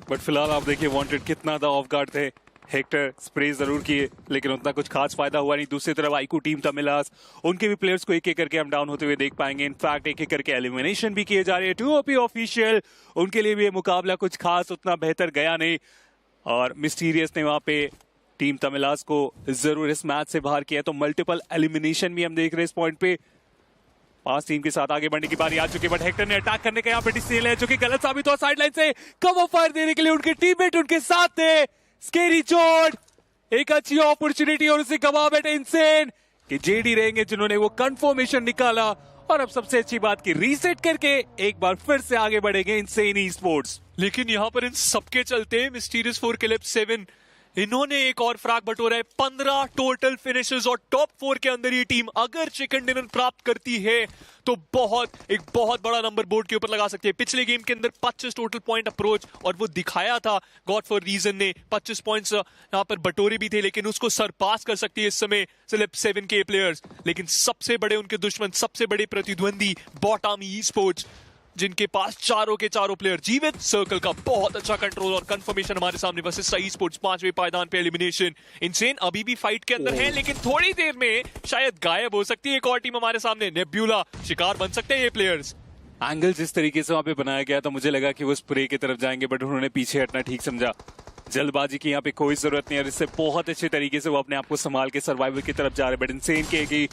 बट फिलहाल आप देखिए वांटेड कितना था ऑफ गार्ड थे। हेक्टर स्प्रे जरूर किए, लेकिन उतना कुछ खास फायदा हुआ नहीं। दूसरी तरफ आईकू टीम तमिलास, उनके भी प्लेयर्स को एक एक करके हम डाउन होते हुए देख पाएंगे। इनफैक्ट एक एक करके एलिमिनेशन भी किए जा रहे हैं। 2OP ऑफिशियल, उनके लिए भी ये मुकाबला कुछ खास उतना बेहतर गया नहीं, और मिस्टीरियस ने वहां पे टीम तमिलास को जरूर इस मैच से बाहर किया। तो मल्टीपल एलिमिनेशन भी हम देख रहे हैं इस पॉइंट पे। 5 टीम के साथ आगे बढ़ने की बारी आ चुकी है, बट हेक्टर ने अटैक करने का यहाँ पे डिसीजन है, जो कि गलत साबित हुआ। साइडलाइन से कवर फायर देने के लिए उनके टीममेट उनके साथ थे। स्केरी चोट, एक अच्छी अपॉर्चुनिटी, और उसे गवा बैठे इनसेन कि जेडी रहेंगे जिन्होंने वो कंफर्मेशन निकाला। और अब सबसे अच्छी बात की रीसेट करके एक बार फिर से आगे बढ़ेंगे इनसेन ई स्पोर्ट्स। लेकिन यहाँ पर इन सबके चलते मिस्टीरियस 4 क्लिप 7 इन्होंने एक और फ्रैग बटोरा है। 15 टोटल फिनिशेस, और टॉप 4 के अंदर ये टीम अगर चिकन डिनर प्राप्त करती है तो एक बहुत बड़ा नंबर बोर्ड के ऊपर लगा सकती है। पिछले गेम के अंदर 25 टोटल पॉइंट अप्रोच, और वो दिखाया था गॉड फॉर रीजन ने। 25 पॉइंट्स यहाँ पर बटोरे भी थे, लेकिन उसको सरपास कर सकती है इस समय सिलिप 7 के प्लेयर्स। लेकिन सबसे बड़े उनके दुश्मन, सबसे बड़े प्रतिद्वंदी बॉटम ई स्पोर्ट्स, जिनके पास चारों के चारों प्लेयर जीवित। सर्कल का बहुत अच्छा कंट्रोल और कंफर्मेशन हमारे सामने। वसिस्टा ई स्पोर्ट्स 5वें पायदान पे एलिमिनेशन। इनसेन अभी भी फाइट के अंदर है, लेकिन थोड़ी देर में शायद गायब हो सकती है एक और टीम हमारे सामने। नेब्यूला, शिकार बन सकते हैं ये प्लेयर्स। एंगल जिस तरीके से वहां पे बनाया गया था, मुझे लगा कि वो स्प्रे की तरफ जाएंगे, बट उन्होंने पीछे हटना ठीक समझा। जल्दबाजी की यहाँ पे कोई जरूरत नहीं है, और इससे बहुत अच्छे तरीके से वो अपने आप को संभाल के सर्वाइवल की तरफ जा रहे हैं। बट इनसेन की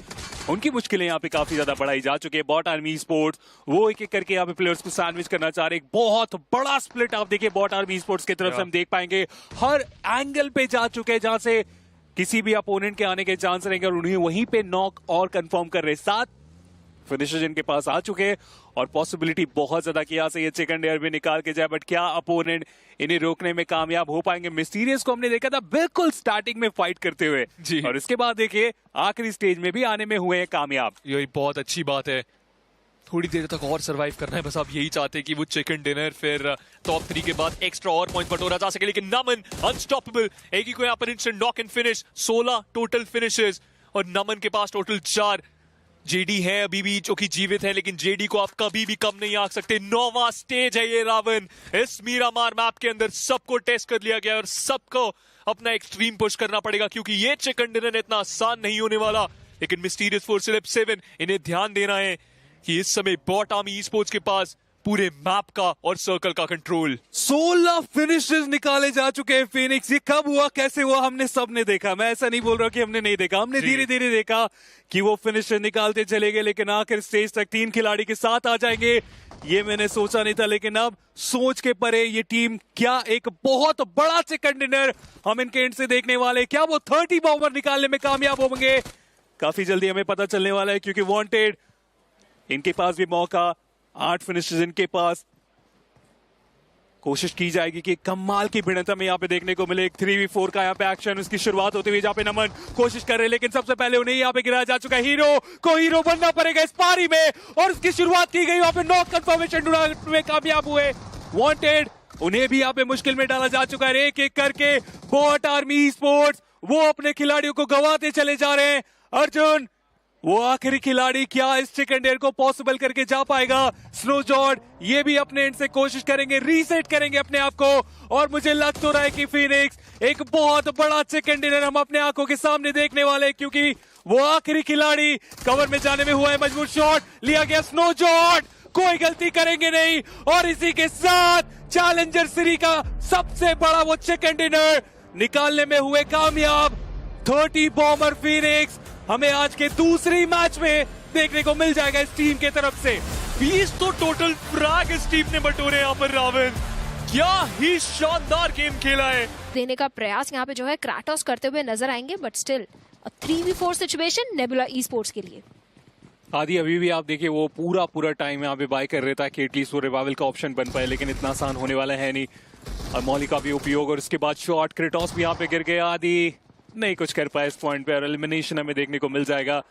उनकी मुश्किलें यहाँ पे काफी ज्यादा बढ़ाई जा चुकी है। बॉट आर्मी स्पोर्ट्स वो एक एक करके यहाँ पे प्लेयर्स को सैंडविच करना चाह रहे हैं। एक बहुत बड़ा स्प्लिट आप देखिए बॉट आर्मी स्पोर्ट्स की तरफ से हम देख पाएंगे। हर एंगल पे जा चुके हैं जहां से किसी भी अपोनेंट के आने के चांस रहेंगे, और उन्हें वहीं पे नॉक और कंफर्म कर रहे। 7 फिनिशर्स इनके पास आ चुके हैं, और पॉसिबिलिटी बहुत ज्यादा कि यहाँ से ये चिकन डिनर भी निकाल के जाए। बट क्या अपोनेंट इन्हें रोकने में कामयाब हो पाएंगे? मिस्टीरियस को हमने देखा था बिल्कुल स्टार्टिंग में फाइट करते हुए जी, और इसके बाद देखिए आखिरी स्टेज में भी आने में हुए हैं कामयाब। यही बहुत अच्छी बात है। थोड़ी देर तक और सरवाइव करना है, बस आप यही चाहते हैं कि वो चिकन डिनर फिर टॉप 3 के बाद एक्स्ट्रा और पॉइंट बटोरा जा सके। लेकिन नमन अनस्टॉपेबल, एक ही को यहाँ पर instant knock and finish. 16 total finishes, और नमन के पास टोटल 4। जेडी है अभी भी जो कि जीवित है, लेकिन जेडी को आप कभी भी कम नहीं आंक सकते। 9वां स्टेज है ये रावण। इस मीरामार मैप के अंदर सबको टेस्ट कर लिया गया, और सबको अपना एक्सट्रीम पुश करना पड़ेगा, क्योंकि ये चिकन डिनर इतना आसान नहीं होने वाला। लेकिन मिस्टीरियस फोर्स सिलिप 7 इन्हें ध्यान देना है कि इस समय बॉट आर्मी ई स्पोर्ट्स के पास पूरे मैप का और सर्कल का कंट्रोल। 16 फिनिशेस निकाले जा चुके हैं फिनिक्स। ये कब हुआ, कैसे हुआ, हमने सबने देखा। मैं ऐसा नहीं बोल रहा कि हमने नहीं देखा, हमने धीरे धीरे देखा कि वो फिनिशेस निकालते चले गए, लेकिन आखिर स्टेज तक 3 खिलाड़ी के साथ आ जाएंगे ये मैंने सोचा नहीं था। लेकिन अब सोच के परे ये टीम, क्या एक बहुत बड़ा चिकन डिनर हम इनके एंड से देखने वाले। क्या वो 30 बॉम्बर निकालने में कामयाब होंगे? काफी जल्दी हमें पता चलने वाला है, क्योंकि वांटेड इनके पास भी मौका, 8 फिनिशेस इनके पास। कोशिश की जाएगी कि कमाल की भिड़ंत हमें यहाँ पे देखने को मिले। एक 3v4 का यहाँ पे एक्शन, उसकी शुरुआत होती हुई जहाँ पे नमन कोशिश कर रहे हैं, लेकिन सबसे पहले उन्हें यहाँ पे गिराया जा चुका है। हीरो को हीरो बनना पड़ेगा इस पारी में, और उसकी शुरुआत की गई। वहां पे नॉक कंफर्मेशन में कामयाब हुए वांटेड। उन्हें भी यहाँ पे मुश्किल में डाला जा चुका है। एक एक करके बॉट आर्मी स्पोर्ट्स वो अपने खिलाड़ियों को गंवाते चले जा रहे हैं। अर्जुन वो आखिरी खिलाड़ी क्या इस चिकन डेयर को पॉसिबल करके जा पाएगा? स्नोजॉर्ड ये भी अपने एंड से कोशिश करेंगे, रीसेट करेंगे अपने आप को, और मुझे लग तो रहा है कि फिनिक्स एक बहुत बड़ा चिकन डिनर हम अपने आंखों के सामने देखने वाले हैं, क्योंकि वो आखिरी खिलाड़ी कवर में जाने में हुआ है मजबूर। शॉट लिया गया, स्नोजॉर्ड कोई गलती करेंगे नहीं, और इसी के साथ चैलेंजर सीरीज का सबसे बड़ा वो चिकन डिनर निकालने में हुए कामयाब। 30 बॉम्बर फिनिक्स हमें आज के दूसरी मैच में देखने को मिल जाएगा इस टीम के तरफ से। 20 तो टोटल फ्रैग इस टीम ने बटोरे यहाँ पर। रावण क्या ही शानदार गेम खेला है। देने का प्रयास यहाँ पे जो है क्राटोस करते हुए नजर आएंगे, but still 3v4 situation nebula e sports के लिए। आदि अभी भी आप देखिए वो पूरा टाइम यहाँ पे बाय कर रहे था कि एटलीस्ट वो रिवाइवल का ऑप्शन बन पाए, लेकिन इतना आसान होने वाला है नहीं। और मौली का भी उपयोग, और उसके बाद शॉट क्रेटोस भी यहाँ पे गिर गया। आदि नहीं कुछ कर पाया इस पॉइंट पे, और एलिमिनेशन हमें देखने को मिल जाएगा।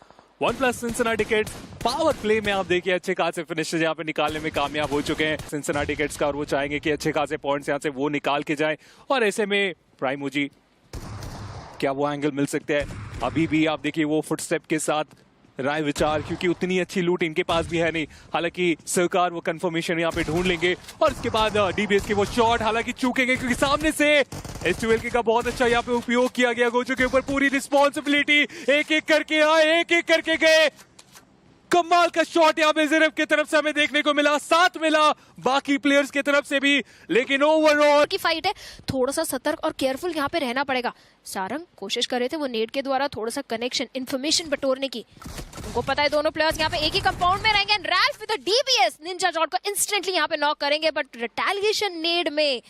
OnePlus Cincinnati kids power play में आप देखिए अच्छे खासे फिनिशेस यहाँ पे निकालने में कामयाब हो चुके हैं सिंसिनाटी किड्स का, और वो चाहेंगे कि अच्छे खासे पॉइंट्स यहाँ से वो निकाल के जाएं। और ऐसे में प्राइमोजी क्या वो एंगल मिल सकता है? अभी भी आप देखिए वो फुटस्टेप के साथ राय विचार, क्योंकि उतनी अच्छी लूट इनके पास भी है नहीं। हालांकि सरकार वो कंफर्मेशन यहाँ पे ढूंढ लेंगे, और इसके बाद डीबीएस के वो शॉट हालांकि चूकेंगे, क्योंकि सामने से S12 का बहुत अच्छा यहाँ पे उपयोग किया गया। गोचू के ऊपर पूरी रिस्पॉन्सिबिलिटी, एक एक करके आए, एक एक करके गए। कमाल का शॉट यहाँ पे ज़िरफ की तरफ से हमें देखने को मिला, साथ मिला बाकी प्लेयर्स की तरफ से भी, लेकिन ओवरऑल की फाइट है, थोड़ा सा सतर्क और केयरफुल यहाँ पे रहना पड़ेगा। सारंग कोशिश कर रहे थे वो नेट के द्वारा थोड़ा सा कनेक्शन इन्फॉर्मेशन बटोरने की। उनको पता है दोनों प्लेयर्स यहाँ पे एक ही कंपाउंड में रहेंगे, and Ralph with the DBS ninja Jord को इंस्टेंटली यहाँ पे नॉक करेंगे, बट रिटेलिएशन नेड में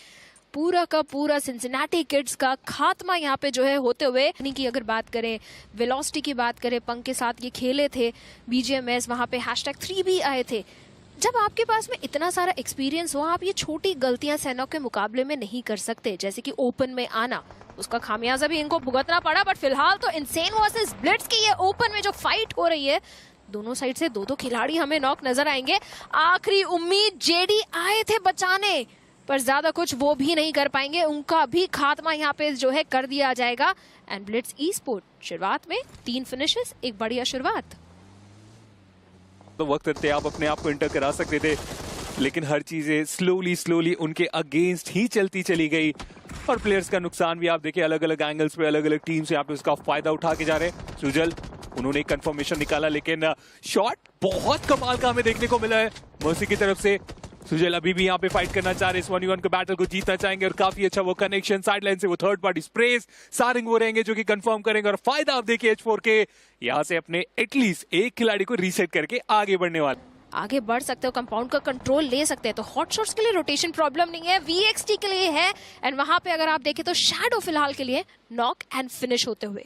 पूरा का पूरा सिंसिनाटी किड्स का खात्मा यहाँ पे जो है होते हुए। की अगर बात करें, वेलोसिटी की बात करें, पंक के साथ ये खेले थे BGMS, वहाँ पे #3 भी आए थे। जब आपके पास में इतना सारा एक्सपीरियंस हो, आप ये छोटी गलतियां सैनॉक के मुकाबले में नहीं कर सकते, जैसे कि ओपन में आना। उसका खामियाजा भी इनको भुगतना पड़ा, बट फिलहाल तो इनसेन वर्सेस ब्लिट्स की ये ओपन में जो फाइट हो रही है, दोनों साइड से दो खिलाड़ी हमें नॉक नजर आएंगे। आखिरी उम्मीद जेडी आए थे बचाने, पर ज्यादा कुछ वो भी नहीं कर पाएंगे, उनका भी खात्मा यहाँ पे जो है कर दिया जाएगा। एंड ब्लिट्स ई स्पोर्ट शुरुआत में 3 फिनिशेस, एक बढ़िया शुरुआत। तो वक्त रहते आप अपने आप को इंटर करा सकते थे, लेकिन हर चीजें स्लोली उनके अगेंस्ट ही चलती चली गई, और प्लेयर्स का नुकसान भी आप देखिए अलग अलग एंगल्स पे, अलग अलग टीम्स यहाँ पे उसका फायदा उठा के जा रहे हैं। सुजल उन्होंने एक कंफर्मेशन निकाला, लेकिन शॉट बहुत कमाल का हमें देखने को मिला है मर्सी की तरफ से। सुजल अभी भी यहाँ पे फाइट करना चाह रहे हैं, 1v1 के बैटल को जीतना चाहेंगे, और काफी अच्छा वो कनेक्शन साइडलाइन से वो थर्ड पार्टी स्प्रेस सारंग वो रहेंगे जो कि कंफर्म करेंगे, और फायदा आप देखिए H4 के यहाँ से अपने एटलीस्ट एक खिलाड़ी को रीसेट करके आगे बढ़ने वाले, आगे बढ़ सकते हो, कंपाउंड का कंट्रोल ले सकते हैं। तो हॉट शॉट्स के लिए रोटेशन प्रॉब्लम नहीं है, VXT के लिए है, एंड वहां पे अगर आप देखें तो शैडो फिलहाल के लिए नॉक एंड फिनिश होते हुए।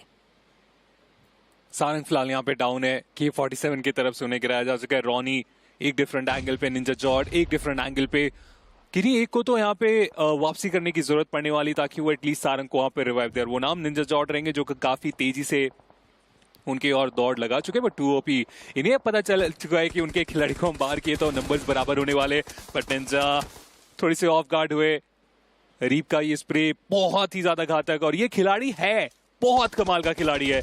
सारंग फिलहाल यहाँ पे डाउन है, K47 की तरफ से उन्हें गिराया जा चुका है। रॉनी एक डिफरेंट एंगल पे, निंजा जॉर्ड एक डिफरेंट एंगल पे, किन्हीं एक को तो यहाँ पे वापसी करने की जरूरत पड़ने वाली ताकि वो एटलीस्ट सारंग को वहाँ पे रिवाइव दे। वो नाम निंजा जॉर्ड रहेंगे जो काफी तेजी से उनके और दौड़ लगा चुके, बट 2 OP इन्हें पता चल चुका है कि उनके खिलाड़ी को हम बाहर किए तो नंबर्स बराबर होने वाले, बट निंजा थोड़ी से ऑफ गार्ड हुए। रीप का ये स्प्रे बहुत ही ज्यादा घातक, और ये खिलाड़ी है बहुत कमाल का खिलाड़ी है।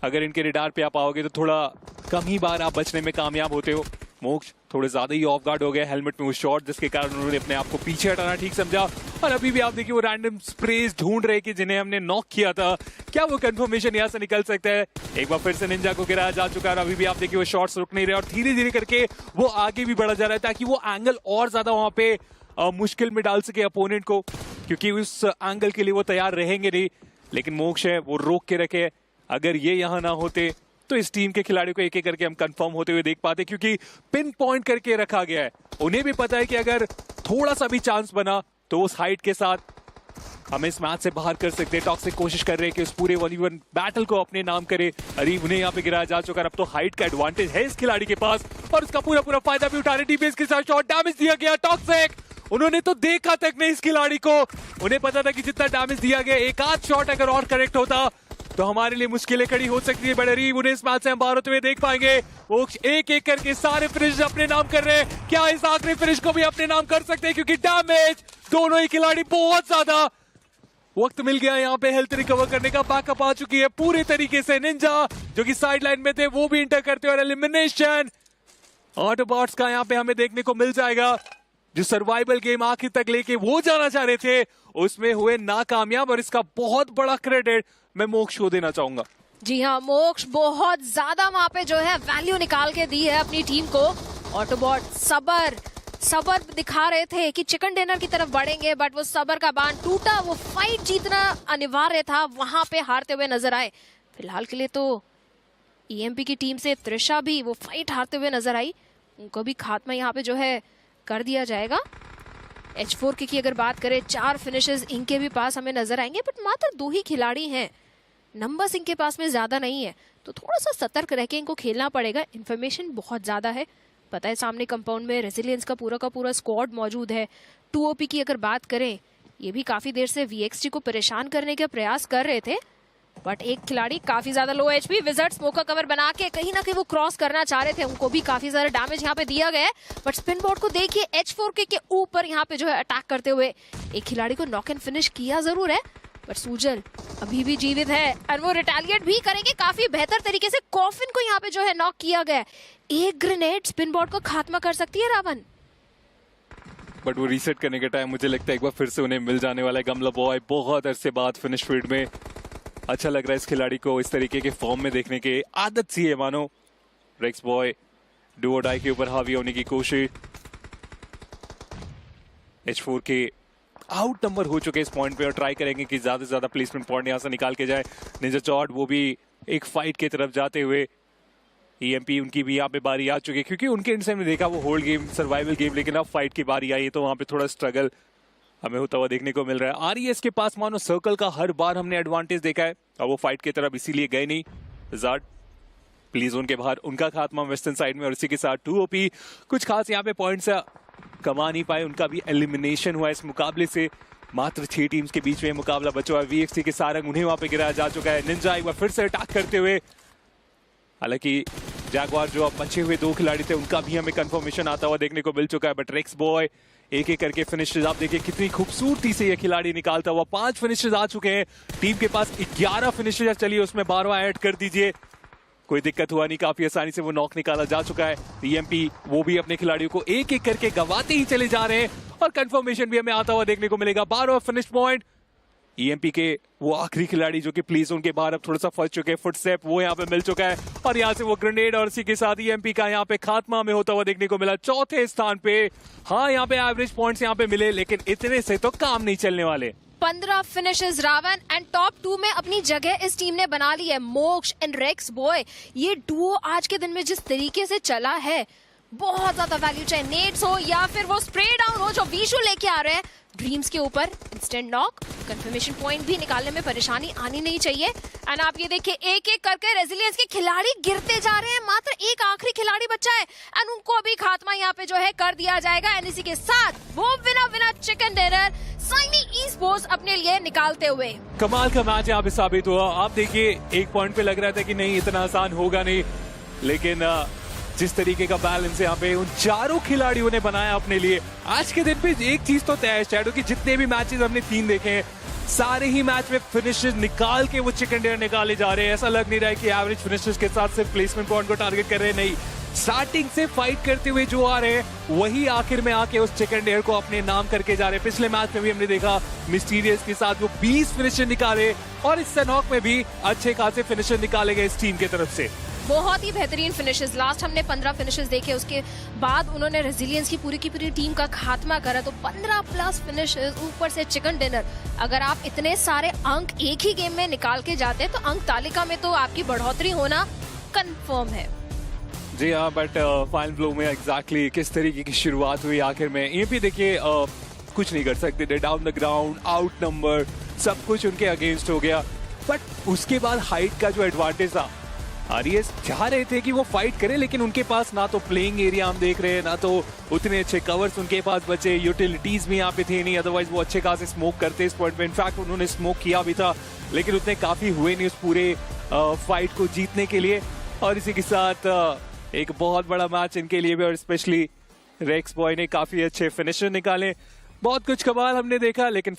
अगर इनके रिडार पे आप आओगे तो थोड़ा कम ही बार आप बचने में कामयाब होते हो। मोक्ष थोड़े ज्यादा ही ऑफ गार्ड हो गया हेलमेट में वो शॉट, जिसके कारण उन्होंने अपने आप को पीछे हटाना ठीक समझा, और अभी भी आप देखिए वो रैंडम स्प्रेज ढूंढ रहे कि जिन्हें हमने नॉक किया था, क्या वो कंफर्मेशन यहाँ से निकल सकता है। एक बार फिर से निंजा को गिराया जा चुका है, अभी भी आप देखिए वो शॉट्स रुक नहीं रहे, और धीरे धीरे करके वो आगे भी बढ़ा जा रहा है ताकि वो एंगल और ज्यादा वहां पे मुश्किल में डाल सके अपोनेंट को, क्योंकि उस एंगल के लिए वो तैयार रहेंगे नहीं। लेकिन मोक्ष है वो रोक के रखे, अगर ये यहाँ ना होते तो इस टीम के खिलाड़ियों को एक एक करके हम कंफर्म होते हुए देख पाते, क्योंकि पिन पॉइंट करके रखा गया है। उन्हें भी पता है कि अगर थोड़ा सा भी चांस बना तो उस हाइट के साथ हमें इस मैच से बाहर कर सकते हैं। टॉक्सिक कोशिश कर रहे हैं कि उस पूरे 1v1 बैटल को अपने नाम करे। अरीब उन्हें यहाँ पे गिराया जा चुका है, अब तो हाइट का एडवांटेज है इस खिलाड़ी के पास, और उसका पूरा फायदा भी उठा रहे। डीबीएस के साथ शॉट डैमेज दिया गया, टॉक्सिक उन्होंने तो देखा तक नहीं इस खिलाड़ी को, उन्हें पता था कि जितना डैमेज दिया गया, एक आध शॉट अगर और करेक्ट होता तो हमारे लिए मुश्किलें खड़ी हो सकती है। बट अरीब उन्हें इस मैच से हम बाहर होते हुए देख पाएंगे। वो एक एक करके सारे फिनिश अपने नाम कर रहे हैं, क्या इस आखिरी फिनिश को भी अपने नाम कर सकते हैं, क्योंकि डैमेज दोनों ही खिलाड़ी बहुत ज्यादा वक्त मिल गया यहाँ पे हेल्थ रिकवर करने का। बैकअप आ चुकी है पूरे तरीके से। निंजा जो कि साइड लाइन में थे वो भी इंटर करते और एलिमिनेशन ऑटोबॉट्स का यहाँ पे हमें देखने को मिल जाएगा। जो सर्वाइवल गेम आखिर तक लेके वो जाना चाह रहे थे उसमें हुए नाकामयाब, और इसका बहुत बड़ा क्रेडिट मैं मोक्ष को देना चाहूंगा। जी हाँ, मोक्ष बहुत ज्यादा वहां पे जो है वैल्यू निकाल के दी है अपनी टीम को। ऑटोबॉट सबर दिखा रहे थे कि चिकन डिनर की तरफ बढ़ेंगे, बट वो सबर का बांध टूटा। वो फाइट जीतना अनिवार्य था, वहां पे हारते हुए नजर आए। फिलहाल के लिए तो ईएमपी की टीम से त्रिशा भी वो फाइट हारते हुए नजर आई। उनको भी खात्मा यहाँ पे जो है कर दिया जाएगा। H4 की अगर बात करें, 4 फिनिशेस इनके भी पास हमें नजर आएंगे, बट मात्र 2 ही खिलाड़ी हैं। नंबर्स इनके पास में ज्यादा नहीं है, तो थोड़ा सा सतर्क रह के इनको खेलना पड़ेगा। इन्फॉर्मेशन बहुत ज्यादा है, पता है सामने कंपाउंड में रेजिलियंस का पूरा स्क्वाड मौजूद है। 2OP की अगर बात करें, ये भी काफी देर से VXT को परेशान करने का प्रयास कर रहे थे, बट एक खिलाड़ी काफी ज्यादा लो HP। विजर्ड स्मोकर कवर बना के कहीं ना कहीं वो क्रॉस करना चाह रहे थे, उनको भी काफी ज्यादा डैमेज यहाँ पे दिया गया है। बट स्पिन बोर्ड को देखिए, H4 के ऊपर यहाँ पे जो है अटैक करते हुए एक खिलाड़ी को नॉक एंड फिनिश किया जरूर है, पर सूजल अभी भी जीवित है और वो रिटेलिएट भी करेंगे काफी बेहतर तरीके से। कॉफिन को यहाँ पे जो है नॉक किया गया। एक ग्रेनेड स्पिन बोर्ड को खात्मा कर सकती है रावण, बट वो रीसेट करने के टाइम मुझे लगता है एक बार फिर से उन्हें मिल जाने वाला है। गमला बॉय बहुत अरसे बाद फिनिश फील्ड में। अच्छा लग रहा है इस खिलाड़ी को इस तरीके के फॉर्म में देखने के, आदत सी है मानो। रेक्स बॉय डू और डाई के ऊपर हावी होने की कोशिश। H4 के आउट नंबर हो चुके इस पॉइंट पे और ट्राई करेंगे कि ज्यादा से ज्यादा प्लेसमेंट पॉइंट यहां से निकाल के जाए। निंजा चॉट वो भी एक फाइट की तरफ जाते हुए। EMP उनकी भी यहाँ पे बारी आ चुकी है, क्योंकि उनके इंड से हमने देखा वो होल्ड गेम सर्वाइवल गेम, लेकिन अब फाइट की बारी आई है तो वहां पे थोड़ा स्ट्रगल हमें होता हुआ देखने को मिल रहा है। RES के पास मानो सर्कल का हर बार हमने एडवांटेज देखा है, और वो फाइट की तरफ इसीलिए गए नहीं। विजार्ड प्लीज जोन के बाहर उनका खात्मा वेस्टर्न साइड में, और इसी के साथ 2OP कुछ खास यहाँ पे पॉइंट्स कमा नहीं पाए, उनका भी एलिमिनेशन हुआ इस मुकाबले से। मात्र 6 टीम्स के बीच में मुकाबला बचा हुआ है। VXT के सारंग उन्हें वहां पे गिराया जा चुका है। निंजा एक बार फिर से अटैक करते हुए, हालांकि जैगवार जो अब बचे हुए 2 खिलाड़ी थे उनका भी हमें कंफर्मेशन आता हुआ देखने को मिल चुका है। बट रेक्स बॉय एक एक करके फिनिशेस आप देखिए कितनी खूबसूरती से ये खिलाड़ी निकालता हुआ। 5 फिनिशेस आ चुके हैं, टीम के पास 11 फिनिशेस। चलिए उसमें 12वां ऐड कर दीजिए, कोई दिक्कत हुआ नहीं, काफी आसानी से वो नॉक निकाला जा चुका है। EMP वो भी अपने खिलाड़ियों को एक एक करके गवाते ही चले जा रहे हैं, और कंफर्मेशन भी हमें आता हुआ देखने को मिलेगा। 12वां फिनिश पॉइंट EMP के वो आखिरी खिलाड़ी जो कि प्लीज उनके बाहर अब थोड़ा सा फंस चुके हैं, फुटस्टेप वो यहाँ पे मिल चुका है, और यहाँ से वो ग्रेनेड, और इसी के साथ EMP का यहाँ पे खात्मा में होता हुआ देखने को मिला 4थे स्थान पे। हाँ, यहाँ पे एवरेज पॉइंट्स यहाँ पे मिले, लेकिन इतने से तो काम नहीं चलने वाले। 15 फिनिशेस रावण, एंड टॉप 2 में अपनी जगह इस टीम ने बना ली है। मोक्ष एंड रेक्स बॉय, ये डुओ आज के दिन में जिस तरीके से चला है, बहुत ज्यादा वैल्यू, चाहे नेट्स हो या फिर वो स्प्रे डाउन हो जो विशु लेके आ रहे हैं ड्रीम्स के ऊपर। इंस्टेंट नॉक, कंफर्मेशन पॉइंट भी निकालने में परेशानी आनी नहीं चाहिए। एंड आप ये देखिए, एक एक करके रेजिलियंस के खिलाड़ी गिरते जा रहे हैं, मात्र एक आखिरी खिलाड़ी बचा है, एंड उनको भी खात्मा यहाँ पे जो है कर दिया जाएगा। एंड इसी के साथ वो विनर चिकन डिनर साइनी ई स्पोर्ट्स अपने लिए निकालते हुए। कमाल का मैच यहाँ पे साबित हुआ। आप देखिए, एक पॉइंट पे लग रहा था कि नहीं इतना आसान होगा नहीं, लेकिन जिस तरीके का बैलेंस यहाँ पे उन 4 खिलाड़ियों ने बनाया अपने लिए। आज के दिन पे एक चीज तो तय है शैडो की, जितने भी मैचेस हमने 3 देखे हैं, सारे ही मैच में फिनिशेस निकाल के वो चिकन डिनर निकाले जा रहे हैं। ऐसा लग नहीं रहा है कि एवरेज फिनिशेस के साथ सिर्फ प्लेसमेंट पॉइंट को टारगेट कर रहे हैं, नहीं, स्टार्टिंग से फाइट करते हुए जो आ रहे हैं वही आखिर में आके उस चिकन डिनर को अपने नाम करके जा रहे हैं। पिछले मैच में भी हमने देखा मिस्टीरियस के साथ वो 20 फिनिशर निकाले, और इस सनॉक में भी अच्छे खासे फिनिशर निकाले गए इस टीम की तरफ से। बहुत ही बेहतरीन फिनिशेस। लास्ट हमने 15 फिनिशेस देखे, उसके बाद उन्होंने रेजिलियंस की पूरी टीम का खात्मा करा, तो 15+ फिनिशेस, ऊपर से चिकन डिनर। अगर आप इतने सारे अंक एक ही गेम में निकाल के जाते हैं तो अंक तालिका में तो आपकी बढ़ोतरी होना कंफर्म है। जी हाँ, बट फाइनल ब्लो में एग्जैक्टली किस तरीके की शुरुआत हुई आखिर में। ये भी देखिए, कुछ नहीं कर सकते थे, down the ground, out number, सब कुछ उनके अगेंस्ट हो गया। बट उसके बाद हाइट का जो एडवांटेज था, RES चाह रहे थे कि वो फाइट करे, लेकिन उनके पास ना तो प्लेइंग एरिया हम देख रहे हैं, ना तो उतने अच्छे कवर्स उनके पास बचे, यूटिलिटीज भी यहाँ पे थे नहीं, अदरवाइज वो अच्छे खासे स्मोक करते इस पॉइंट पे। इनफैक्ट उन्होंने स्मोक किया भी था, लेकिन उतने काफी हुए नहीं उस पूरे फाइट को जीतने के लिए। और इसी के साथ एक बहुत बड़ा मैच इनके लिए भी, और स्पेशली रेक्स बॉय ने काफी अच्छे फिनिशर निकाले। बहुत कुछ कमाल हमने देखा, लेकिन